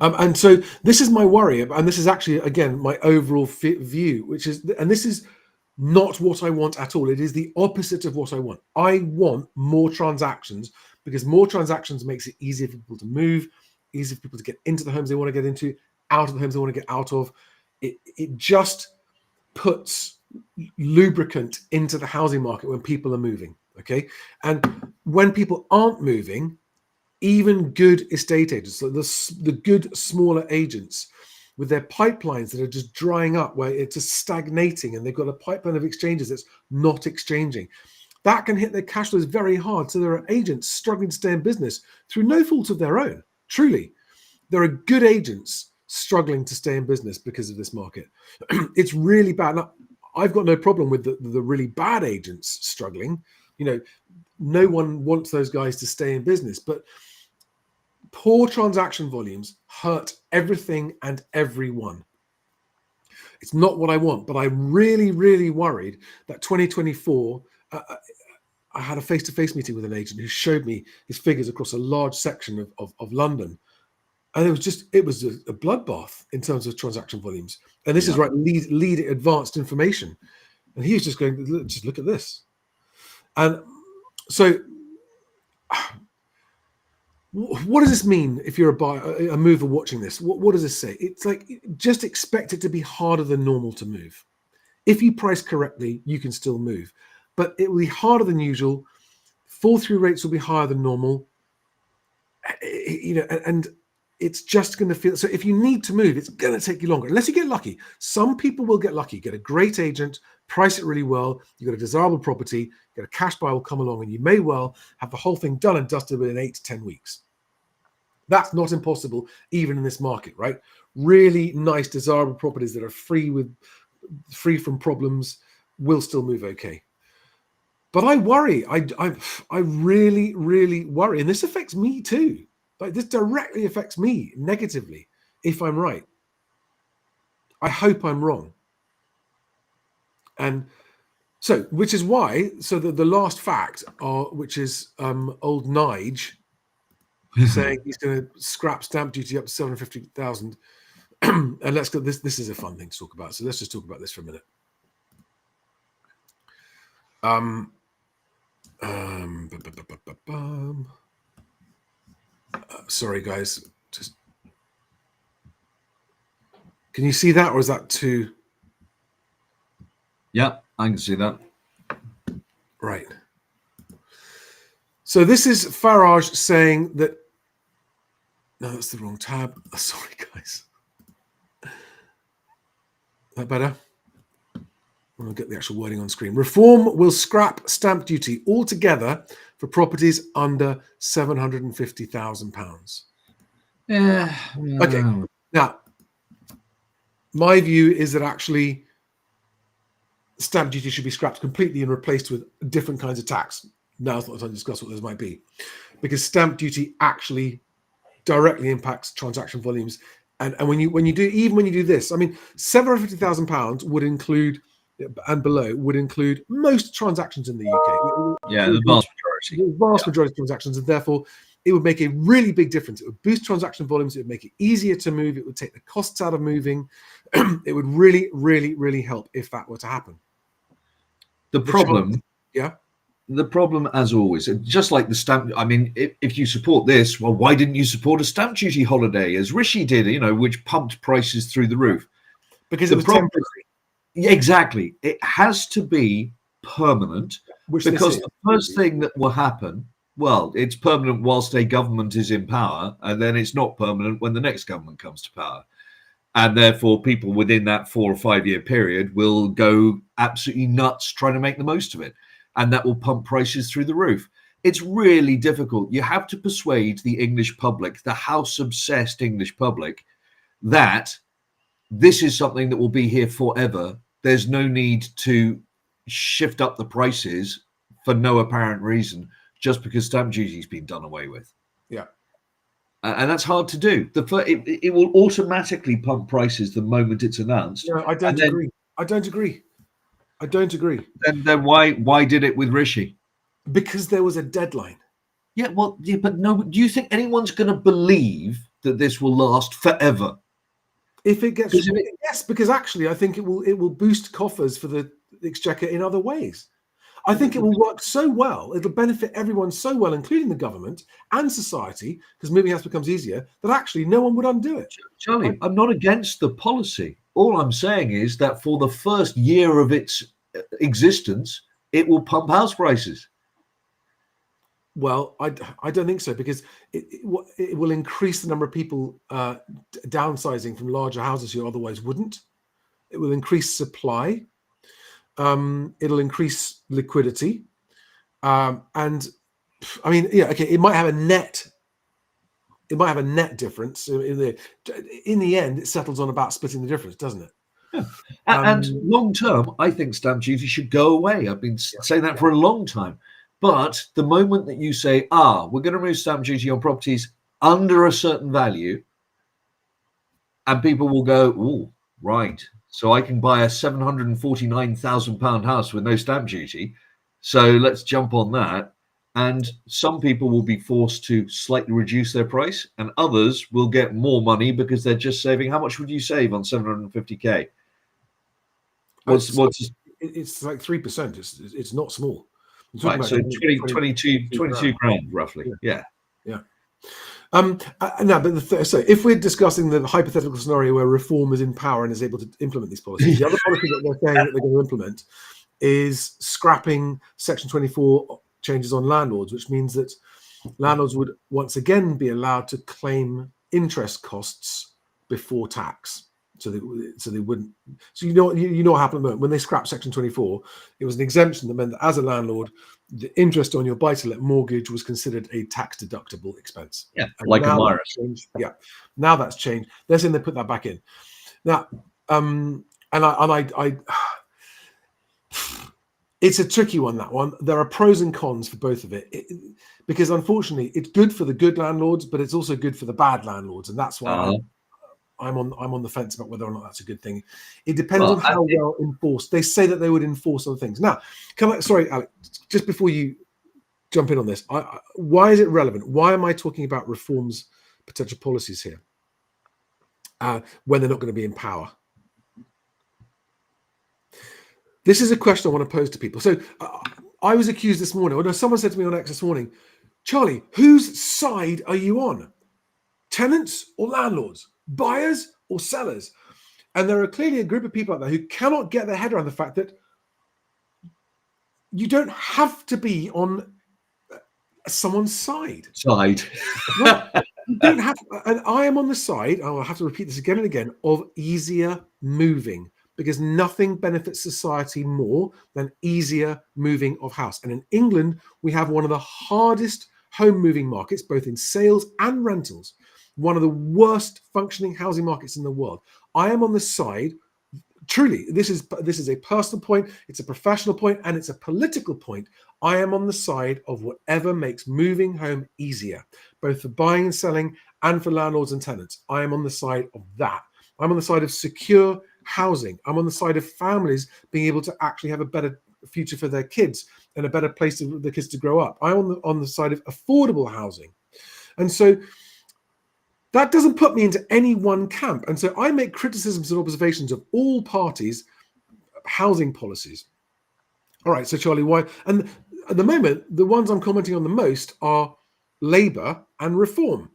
And so this is my worry, and this is actually, again, my overall view, which is, and this is not what I want at all. It is the opposite of what I want. I want more transactions because more transactions makes it easier for people to move, easier for people to get into the homes they want to get into, out of the homes they want to get out of. It just puts lubricant into the housing market when people are moving. Okay. And when people aren't moving, even good estate agents, so the good smaller agents with their pipelines that are just drying up, where it's just stagnating and they've got a pipeline of exchanges that's not exchanging, that can hit their cash flows very hard. So there are agents struggling to stay in business through no fault of their own. Truly, there are good agents struggling to stay in business because of this market. It's really bad. Now, I've got no problem with the really bad agents struggling. You know, no one wants those guys to stay in business, but poor transaction volumes hurt everything and everyone. It's not what I want, but I'm really, really worried that 2024, I had a face-to-face meeting with an agent who showed me his figures across a large section of London. And it was a bloodbath in terms of transaction volumes. And this is Yeah. right, lead advanced information. And he was just going, just look at this. And so what does this mean if you're a mover watching this? What does this say? It's like, just expect it to be harder than normal to move. If you price correctly, you can still move, but it will be harder than usual. Fall through rates will be higher than normal. And it's just going to feel, so if you need to move, it's going to take you longer, unless you get lucky. Some people will get lucky, get a great agent, price it really well, you've got a desirable property, get a cash buyer will come along, and you may well have the whole thing done and dusted within 8 to 10 weeks. That's not impossible, even in this market, right? Really nice, desirable properties that are free from problems will still move okay. But I worry. I really, really worry. And this affects me too. Like, this directly affects me negatively if I'm right. I hope I'm wrong. And so, which is why, so the last fact, which is old Nige saying he's going to scrap stamp duty up to 750,000. And let's go. This is a fun thing to talk about. So let's just talk about this for a minute. Sorry, guys. Just can you see that, or is that too? Yeah, I can see that. Right. So this is Farage saying that. No, that's the wrong tab. Sorry, guys. That better? I'll get the actual wording on screen. Reform will scrap stamp duty altogether for properties under £750,000. Yeah. Okay. Now, my view is that actually stamp duty should be scrapped completely and replaced with different kinds of tax. Now's not the time to discuss what those might be, because stamp duty actually directly impacts transaction volumes. And when you do this, I mean, £750,000 would include, and below would include most transactions in the UK. Yeah, the vast majority. The vast majority of transactions, and therefore it would make a really big difference. It would boost transaction volumes. It would make it easier to move. It would take the costs out of moving. It would really, really, really help if that were to happen. The problem, as always, just like the stamp, I mean, if you support this, well, why didn't you support a stamp duty holiday, as Rishi did, which pumped prices through the roof? Because it was temporary. Exactly. It has to be permanent, because the first thing that will happen, well, it's permanent whilst a government is in power, and then it's not permanent when the next government comes to power. And therefore, people within that 4 or 5 year period will go absolutely nuts trying to make the most of it. And that will pump prices through the roof. It's really difficult. You have to persuade the English public, the house-obsessed English public, that this is something that will be here forever. There's no need to shift up the prices for no apparent reason just because stamp duty's been done away with. Yeah. And that's hard to do. It will automatically pump prices the moment it's announced. No, I don't agree. I don't agree. Then why did it with Rishi? Because there was a deadline. Yeah, well, yeah, but no. Do you think anyone's going to believe that this will last forever? If it gets, yes, because actually, I think it will boost coffers for the exchequer in other ways. I think it will work so well. It'll benefit everyone so well, including the government and society, because moving house becomes easier, that actually no one would undo it. Charlie, I'm not against the policy. All I'm saying is that for the first year of its existence, it will pump house prices. Well, I don't think so, because it will increase the number of people downsizing from larger houses who otherwise wouldn't. It will increase supply. It'll increase liquidity. And I mean, yeah, okay, it might have a net difference. In the end, it settles on about splitting the difference, doesn't it? Yeah. And long term, I think stamp duty should go away. I've been saying that for a long time. But the moment that you say, we're going to remove stamp duty on properties under a certain value, and people will go, oh, right, so I can buy a £749,000 house with no stamp duty, so let's jump on that. And some people will be forced to slightly reduce their price, and others will get more money because they're just saving. How much would you save on 750K? What's It's like 3%. It's not small. right? So 22 grand roughly. Yeah. No, but so if we're discussing the hypothetical scenario where reform is in power and is able to implement these policies, the other policy that they're saying that they're going to implement is scrapping Section 24 changes on landlords, which means that landlords would once again be allowed to claim interest costs before tax. So they wouldn't. So you know what happened when they scrapped Section 24? It was an exemption that meant that as a landlord, the interest on your buy-to-let mortgage was considered a tax-deductible expense. Yeah, and like a virus. Yeah, now that's changed. They're saying they put that back in. Now, it's a tricky one, that one. There are pros and cons for both of it, because unfortunately, it's good for the good landlords, but it's also good for the bad landlords, and that's why I'm on the fence about whether or not that's a good thing. It depends on how well enforced. They say that they would enforce other things. Now, sorry, Alex, just before you jump in on this, why is it relevant? Why am I talking about reforms, potential policies here, when they're not going to be in power? This is a question I want to pose to people. So I was accused this morning, or no, someone said to me on X this morning, Charlie, whose side are you on? Tenants or landlords? Buyers or sellers? And there are clearly a group of people out there who cannot get their head around the fact that you don't have to be on someone's side. Right? You don't have, and I am on the side, I'll have to repeat this again and again, of easier moving, because nothing benefits society more than easier moving of house. And in England, we have one of the hardest home moving markets, both in sales and rentals, one of the worst functioning housing markets in the world. I am on the side, truly, this is a personal point, it's a professional point, and it's a political point. I am on the side of whatever makes moving home easier, both for buying and selling and for landlords and tenants. I am on the side of that. I'm on the side of secure housing. I'm on the side of families being able to actually have a better future for their kids and a better place for the kids to grow up. I'm on the side of affordable housing. And so that doesn't put me into any one camp. And so I make criticisms and observations of all parties' housing policies. All right, so Charlie, why? And at the moment, the ones I'm commenting on the most are Labour and Reform.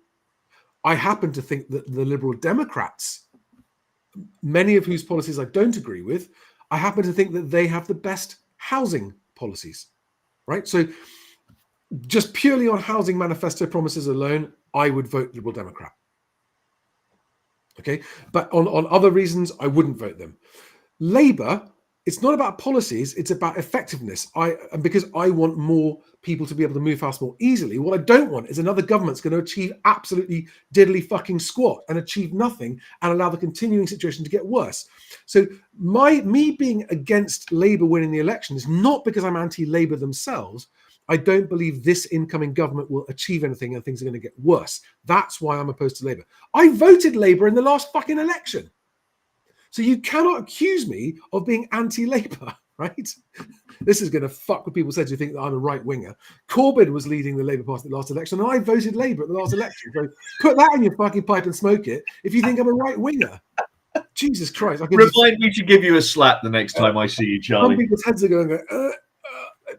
I happen to think that the Liberal Democrats, many of whose policies I don't agree with, I happen to think that they have the best housing policies, right? So just purely on housing manifesto promises alone, I would vote Liberal Democrat. Okay, but on other reasons, I wouldn't vote them. Labour, it's not about policies, it's about effectiveness. And because I want more people to be able to move house more easily, what I don't want is another government's going to achieve absolutely diddly fucking squat and achieve nothing and allow the continuing situation to get worse. So me being against Labour winning the election is not because I'm anti-Labour themselves. I don't believe this incoming government will achieve anything and things are going to get worse. That's why I'm opposed to Labour. I voted Labour in the last fucking election. So you cannot accuse me of being anti-Labour, right? This is going to fuck with people who think that I'm a right-winger. Corbyn was leading the Labour Party at the last election, and I voted Labour at the last election. So put that in your fucking pipe and smoke it if you think I'm a right-winger. Jesus Christ. Remind me to give you a slap the next time I see you, Charlie. Some people's heads are going,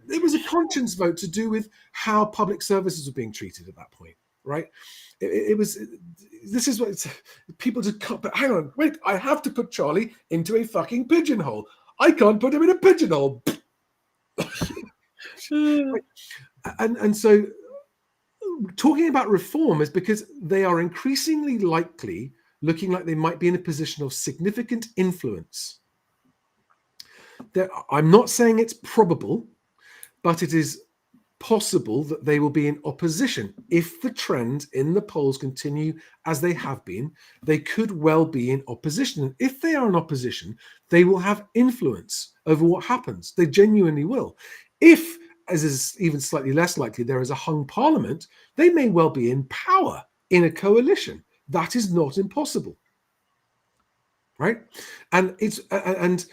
it was a conscience vote to do with how public services were being treated at that point, right? This is what it's, people just cut, but hang on, wait, I have to put Charlie into a fucking pigeonhole. I can't put him in a pigeonhole. and so talking about reform is because they are increasingly likely looking like they might be in a position of significant influence. I'm not saying it's probable, but it is possible that they will be in opposition. If the trends in the polls continue as they have been, they could well be in opposition. And if they are in opposition, they will have influence over what happens. They genuinely will. If, as is even slightly less likely, there is a hung parliament, they may well be in power in a coalition. That is not impossible, right? And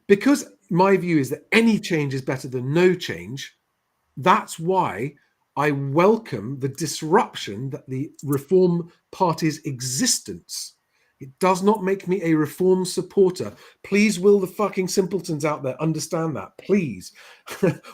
because my view is that any change is better than no change, that's why I welcome the disruption that the Reform Party's existence. It does not make me a Reform supporter. Please, will the fucking simpletons out there understand that? Please.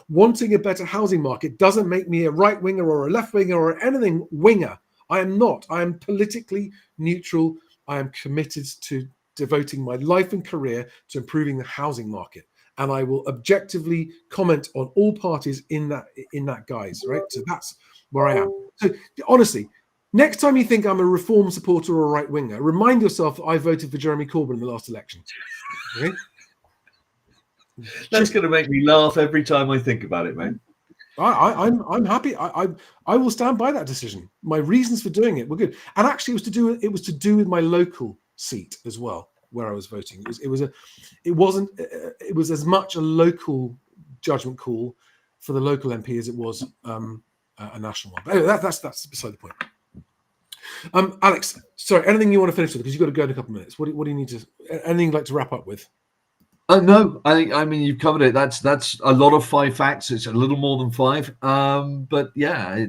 Wanting a better housing market doesn't make me a right winger or a left winger or anything winger. I am not. I am politically neutral. I am committed to devoting my life and career to improving the housing market. And I will objectively comment on all parties in that guise, right? So that's where I am. So honestly, next time you think I'm a Reform supporter or a right winger, remind yourself that I voted for Jeremy Corbyn in the last election. Okay? That's going to make me laugh every time I think about it, mate. I'm happy. I will stand by that decision. My reasons for doing it were good, and actually, it was to do with my local seat as well, where I was voting. It was as much a local judgment call for the local MP as it was a national one. But anyway, that's beside the point. Alex, sorry, anything you want to finish with, because you've got to go in a couple of minutes. What do you need to? Anything you'd like to wrap up with? No, I mean you've covered it. That's a lot of 5 facts. It's a little more than 5. But yeah,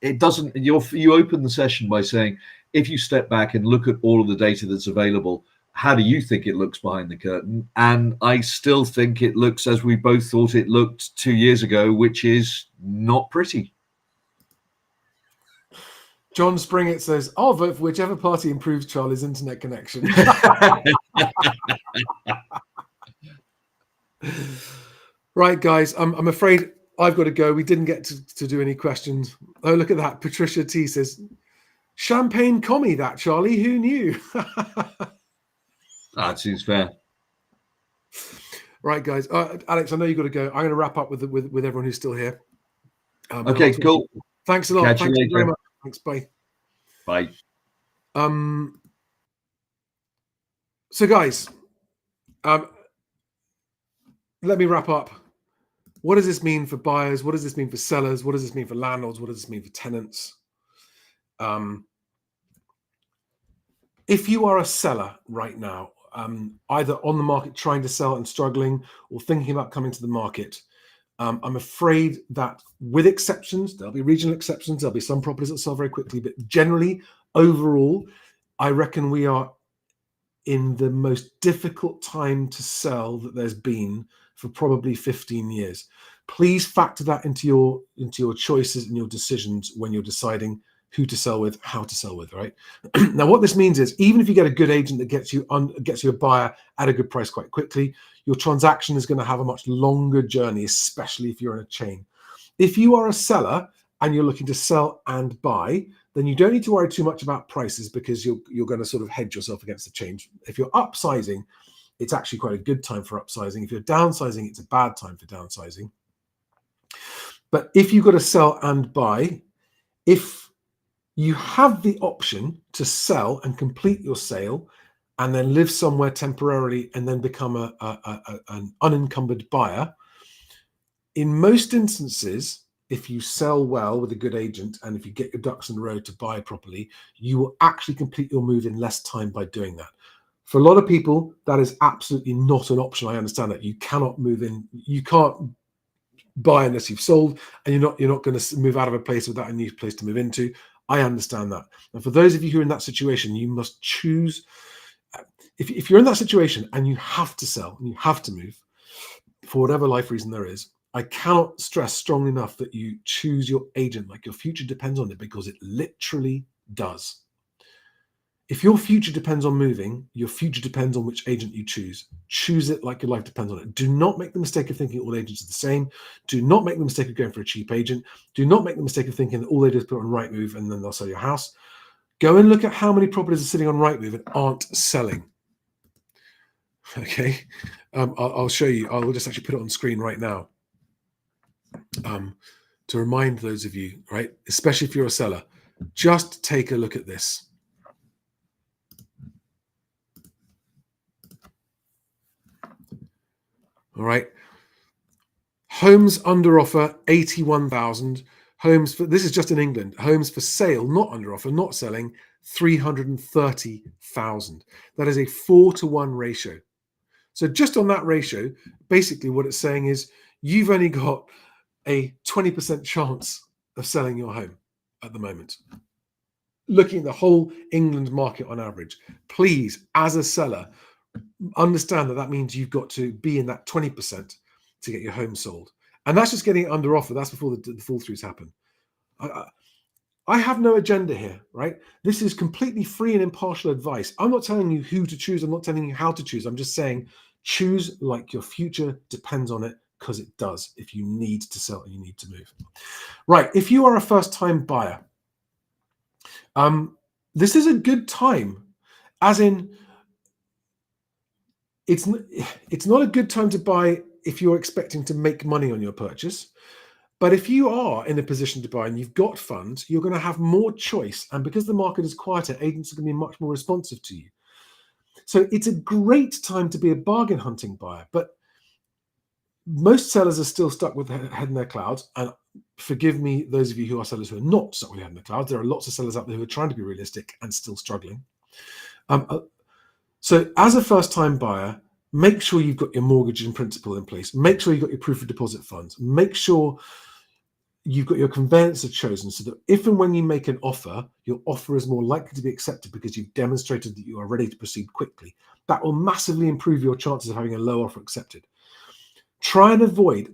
it doesn't. You open the session by saying, if you step back and look at all of the data that's available, how do you think it looks behind the curtain? And I still think it looks as we both thought it looked 2 years ago, which is not pretty. John Springett says, I'll vote for whichever party improves Charlie's internet connection. Right, guys, I'm afraid I've got to go. We didn't get to do any questions. Oh, look at that. Patricia T says, champagne commie that, Charlie. Who knew? That seems fair. Right, guys. Alex, I know you've got to go. I'm going to wrap up with everyone who's still here. Okay, cool. Thanks a lot. Catch Thanks you very later. much. Thanks. Bye. Bye. So, guys, let me wrap up. What does this mean for buyers? What does this mean for sellers? What does this mean for landlords? What does this mean for tenants? If you are a seller right now, either on the market trying to sell and struggling, or thinking about coming to the market, I'm afraid that, with exceptions, there'll be regional exceptions, there'll be some properties that sell very quickly, but generally, overall, I reckon we are in the most difficult time to sell that there's been for probably 15 years. Please factor that into your choices and your decisions when you're deciding who to sell with, how to sell with, right? Now, what this means is, even if you get a good agent that gets you a buyer at a good price quite quickly, your transaction is going to have a much longer journey, especially if you're in a chain. If you are a seller and you're looking to sell and buy, then you don't need to worry too much about prices, because you're going to sort of hedge yourself against the change. If you're upsizing, it's actually quite a good time for upsizing. If you're downsizing, it's a bad time for downsizing. But if you've got to sell and buy, if you have the option to sell and complete your sale and then live somewhere temporarily and then become an unencumbered buyer, in most instances, if you sell well with a good agent and if you get your ducks in a row to buy properly, you will actually complete your move in less time by doing that. For a lot of people, that is absolutely not an option. I understand that. You cannot move in. You can't buy unless you've sold, and you're not going to move out of a place without a new place to move into. I understand that. And for those of you who are in that situation, you must choose. If you're in that situation and you have to sell and you have to move for whatever life reason there is, I cannot stress strongly enough that you choose your agent like your future depends on it, because it literally does. If your future depends on moving, your future depends on which agent you choose. Choose it like your life depends on it. Do not make the mistake of thinking all agents are the same. Do not make the mistake of going for a cheap agent. Do not make the mistake of thinking that all they do is put on Rightmove and then they'll sell your house. Go and look at how many properties are sitting on Rightmove and aren't selling. Okay, I'll show you. I'll just actually put it on screen right now to remind those of you, right, especially if you're a seller, just take a look at this. All right. Homes under offer, 81,000. Homes for, this is just in England, homes for sale, not under offer, not selling, 330,000. That is a 4-to-1 ratio. So just on that ratio, basically what it's saying is you've only got a 20% chance of selling your home at the moment. Looking at the whole England market on average, please, as a seller, understand that means you've got to be in that 20% to get your home sold. And that's just getting it under offer. That's before the fall throughs happen. I have no agenda here, right? This is completely free and impartial advice. I'm not telling you who to choose. I'm not telling you how to choose. I'm just saying choose like your future depends on it, because it does if you need to sell and you need to move. Right. If you are a first-time buyer, this is a good time, as in it's not a good time to buy if you're expecting to make money on your purchase. But if you are in a position to buy and you've got funds, you're going to have more choice. And because the market is quieter, agents are going to be much more responsive to you. So it's a great time to be a bargain hunting buyer. But most sellers are still stuck with their head in their clouds. And forgive me, those of you who are sellers who are not stuck with their head in their clouds. There are lots of sellers out there who are trying to be realistic and still struggling. So as a first-time buyer, make sure you've got your mortgage in principle in place. Make sure you've got your proof of deposit funds. Make sure you've got your conveyancer chosen, so that if and when you make an offer, your offer is more likely to be accepted because you've demonstrated that you are ready to proceed quickly. That will massively improve your chances of having a low offer accepted. Try and avoid,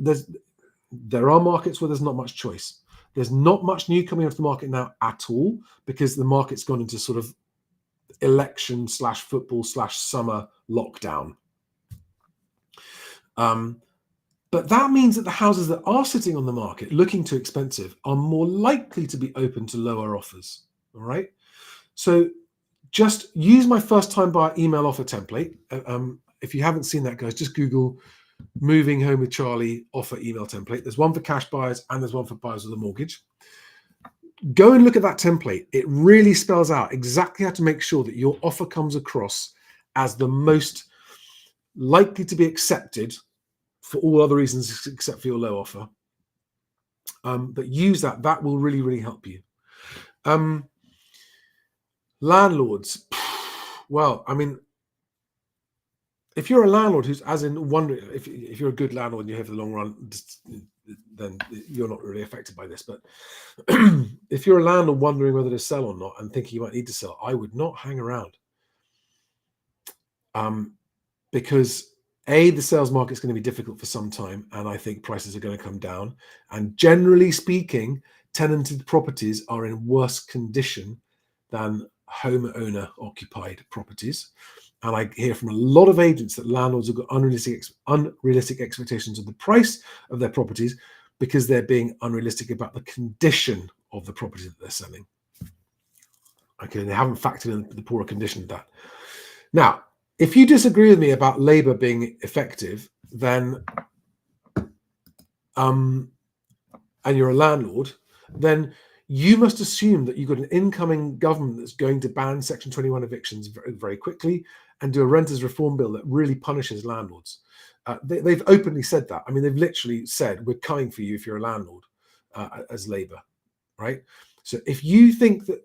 there are markets where there's not much choice. There's not much new coming onto the market now at all, because the market's gone into sort of election/football/summer lockdown. But that means that the houses that are sitting on the market looking too expensive are more likely to be open to lower offers. All right. So just use my first time buyer email offer template. If you haven't seen that, guys, just Google moving home with Charlie offer email template. There's one for cash buyers and there's one for buyers with a mortgage. Go and look at that template. It really spells out exactly how to make sure that your offer comes across as the most likely to be accepted for all other reasons except for your low offer. But use that. That will really, really help you. Landlords. Well, I mean, if you're a landlord who's, as in wondering, if you're a good landlord and you're here for the long run, then you're not really affected by this. But if you're a landlord wondering whether to sell or not and thinking you might need to sell, I would not hang around. Because the sales market is going to be difficult for some time, and I think prices are going to come down. And generally speaking, tenanted properties are in worse condition than homeowner occupied properties. And I hear from a lot of agents that landlords have got unrealistic expectations of the price of their properties because they're being unrealistic about the condition of the property that they're selling. Okay, they haven't factored in the poorer condition of that. Now, if you disagree with me about Labour being effective, then and you're a landlord, then you must assume that you've got an incoming government that's going to ban Section 21 evictions very, very quickly and do a renters reform bill that really punishes landlords. They've openly said that. I mean, they've literally said, we're coming for you if you're a landlord, as Labour, right? So if you think that...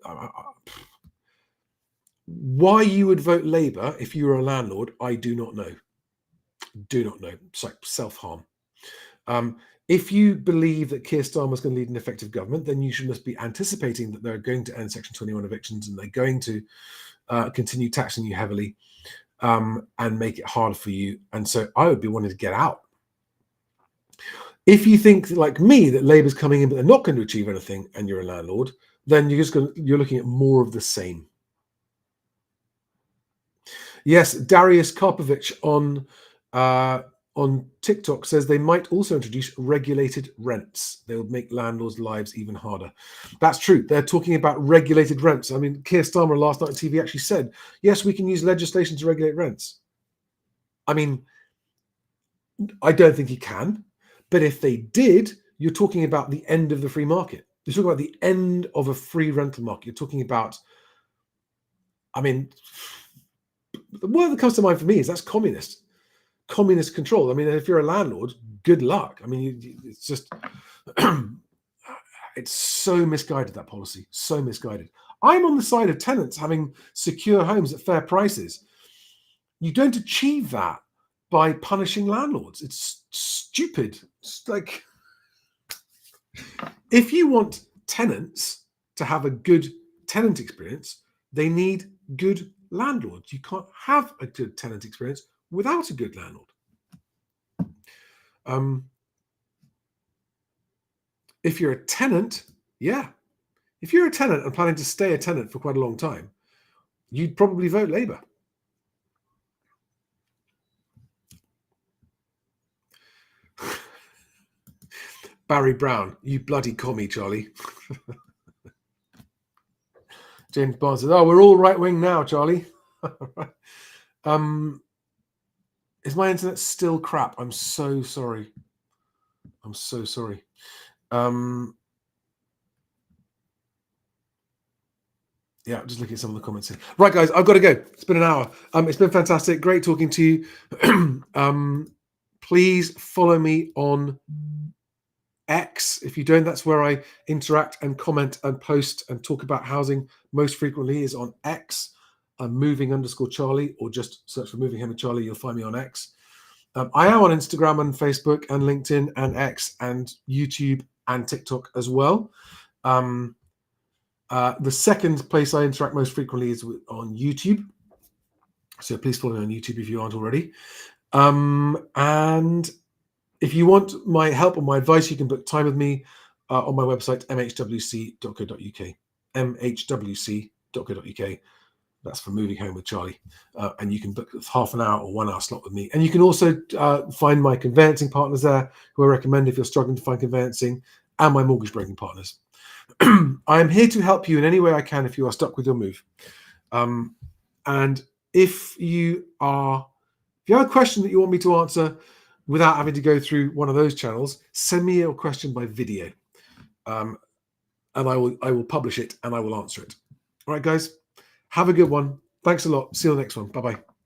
why you would vote Labour if you were a landlord, I do not know. Do not know. It's like self-harm. If you believe that Keir Starmer is going to lead an effective government, then you must be anticipating that they're going to end Section 21 evictions and they're going to continue taxing you heavily and make it harder for you. And so I would be wanting to get out. If you think, like me, that Labour's coming in but they're not going to achieve anything and you're a landlord, then you're looking at more of the same. Yes, Darius Karpovich on TikTok says they might also introduce regulated rents. They would make landlords' lives even harder. That's true. They're talking about regulated rents. I mean, Keir Starmer last night on TV actually said, yes, we can use legislation to regulate rents. I mean, I don't think he can. But if they did, you're talking about the end of the free market. You're talking about the end of a free rental market. You're talking about, I mean... the word that comes to mind for me is that's communist control. I mean, if you're a landlord, good luck. I mean, it's just, it's so misguided, that policy, so misguided. I'm on the side of tenants having secure homes at fair prices. You don't achieve that by punishing landlords. It's stupid. It's like, If you want tenants to have a good tenant experience, they need good landlords. You can't have a good tenant experience without a good landlord. If you're a tenant, if you're a tenant and planning to stay a tenant for quite a long time, you'd probably vote Labour. Barry Brown, you bloody commie, Charlie. James Barnes says, "Oh, we're all right wing now, Charlie." Is my internet still crap? I'm so sorry. I'm so sorry. Yeah, just looking at some of the comments here. Right, guys, I've got to go. It's been an hour. It's been fantastic. Great talking to you. Please follow me on X. If you don't, that's where I interact and comment and post and talk about housing most frequently, is on X. moving_Charlie, or just search for Moving Home with Charlie. You'll find me on X. I am on Instagram and Facebook and LinkedIn and X and YouTube and TikTok as well. The second place I interact most frequently is on YouTube. So please follow me on YouTube if you aren't already. And if you want my help or my advice, you can book time with me on my website, mhwc.co.uk. mhwc.co.uk. That's for Moving Home with Charlie. And you can book half an hour or 1 hour slot with me. And you can also find my conveyancing partners there, who I recommend if you're struggling to find conveyancing, and my mortgage broking partners. I am here to help you in any way I can if you are stuck with your move. And if you have a question that you want me to answer without having to go through one of those channels, send me your question by video. And I will publish it and I will answer it. All right, guys. Have a good one. Thanks a lot. See you on the next one. Bye-bye.